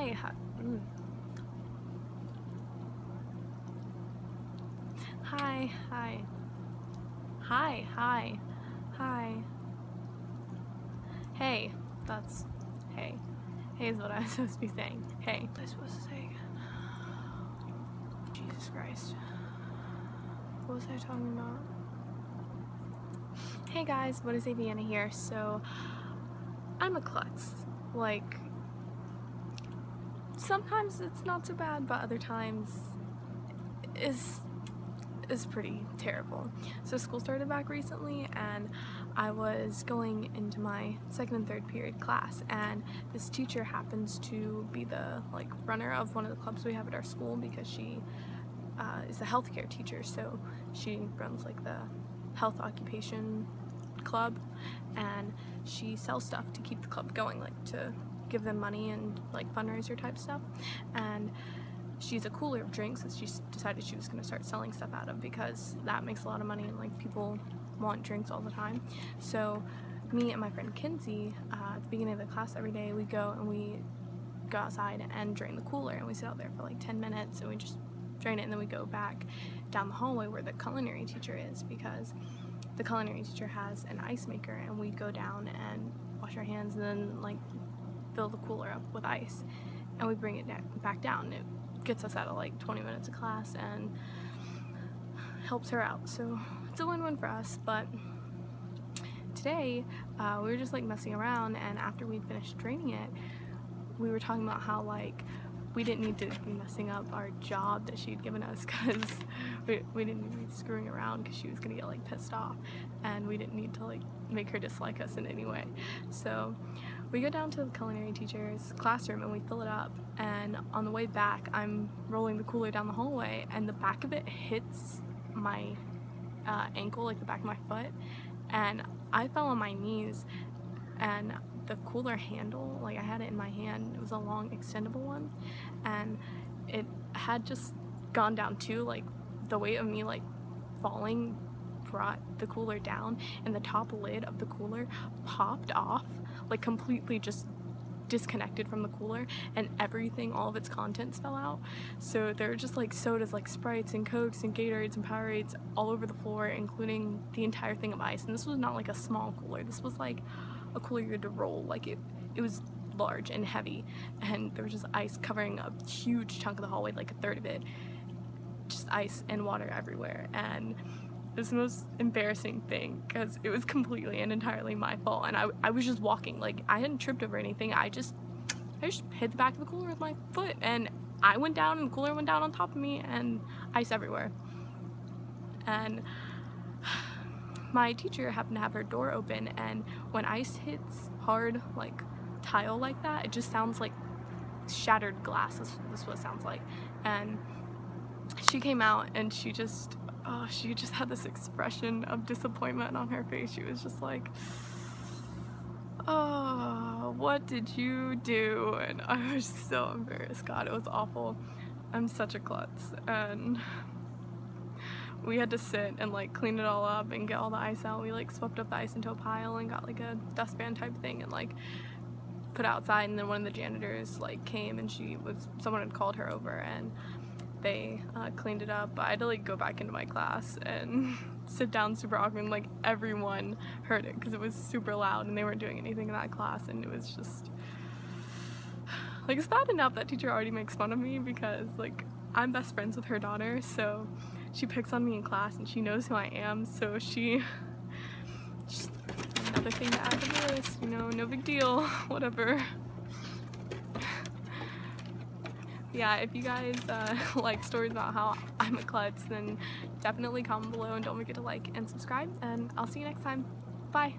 Hey, hi. Hi, hi. Hi, hi. Hi. Hey, that's hey. Hey is what I was supposed to be saying. Hey. What was I supposed to say again? Jesus Christ. What was I talking about? Hey guys, what is Aviana here? So, I'm a klutz. Like, sometimes it's not so bad, but other times is pretty terrible. So school started back recently and I was going into my second and third period class, and this teacher happens to be the runner of one of the clubs we have at our school because she is a healthcare teacher, so she runs like the health occupation club, and she sells stuff to keep the club going, like to give them money and like fundraiser type stuff. And she's a cooler of drinks that she decided she was going to start selling stuff out of because that makes a lot of money and like people want drinks all the time. So me and my friend Kinsey, at the beginning of the class every day, we go outside and drain the cooler, and we sit out there for like 10 minutes and we just drain it, and then we go back down the hallway where the culinary teacher is, because the culinary teacher has an ice maker, and we go down and wash our hands and then like fill the cooler up with ice and we bring it back down. It gets us out of like 20 minutes of class and helps her out, so it's a win-win for us. But today we were just like messing around, and after we'd finished draining it, we were talking about how like we didn't need to be messing up our job that she'd given us, because we didn't need to be screwing around because she was gonna get like pissed off, and we didn't need to like make her dislike us in any way. So we go down to the culinary teacher's classroom and we fill it up, and on the way back I'm rolling the cooler down the hallway and the back of it hits my ankle, like the back of my foot, and I fell on my knees, and the cooler handle, like I had it in my hand, it was a long extendable one, and it had just gone down too. Like the weight of me like falling brought the cooler down, and the top lid of the cooler popped off, like completely just disconnected from the cooler, and everything, all of its contents fell out. So there were just like sodas, like Sprites and Cokes and Gatorades and Powerades all over the floor, including the entire thing of ice. And this was not like a small cooler, this was like a cooler you had to roll, like it was large and heavy, and there was just ice covering a huge chunk of the hallway, like a third of it, just ice and water everywhere. And it was the most embarrassing thing because it was completely and entirely my fault, and I was just walking, like I hadn't tripped over anything, I just hit the back of the cooler with my foot, and I went down and the cooler went down on top of me and ice everywhere. And my teacher happened to have her door open, and when ice hits hard like tile like that, it just sounds like shattered glass. This is what it sounds like. And she came out and she just had this expression of disappointment on her face. She was just like, oh, what did you do? And I was so embarrassed. God, it was awful. I'm such a klutz. And we had to sit and like clean it all up and get all the ice out. We like swept up the ice into a pile and got like a dustpan type thing and like put outside, and then one of the janitors like came, and someone had called her over and they cleaned it up. But I had to like go back into my class and sit down super awkward, and like everyone heard it because it was super loud and they weren't doing anything in that class, and it was just like, it's bad enough that teacher already makes fun of me because like I'm best friends with her daughter, so she picks on me in class and she knows who I am, so she just another thing to add to the list, you know, no big deal, whatever. Yeah, if you guys like stories about how I'm a klutz, then definitely comment below, and don't forget to like and subscribe, and I'll see you next time. Bye!